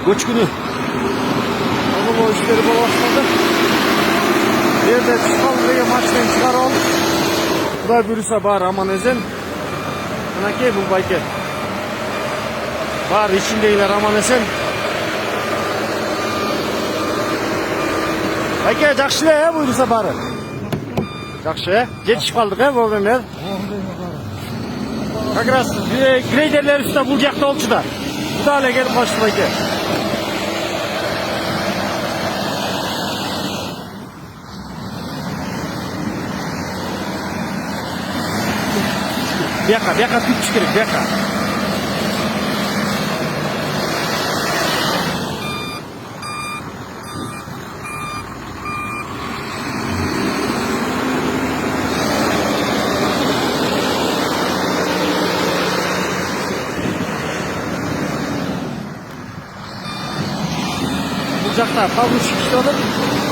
göç günü. Ama o işleri başladı. Bir yerde çıkalım maçtan çıkaralım. Kuday buyursa var aman ezen. Anake bu bayke. Var içindeyiler aman esen. Bayke жақсы he buyursa bari. Жақсы he. Жетişip kaldık he vurgunlar. Как раз greyderler üstüne bu jakta olçu da. Bu da hale gelip başlı bayke. Biyaka tüpçü gerek biyaka. Bu jakta kalmış işte olur.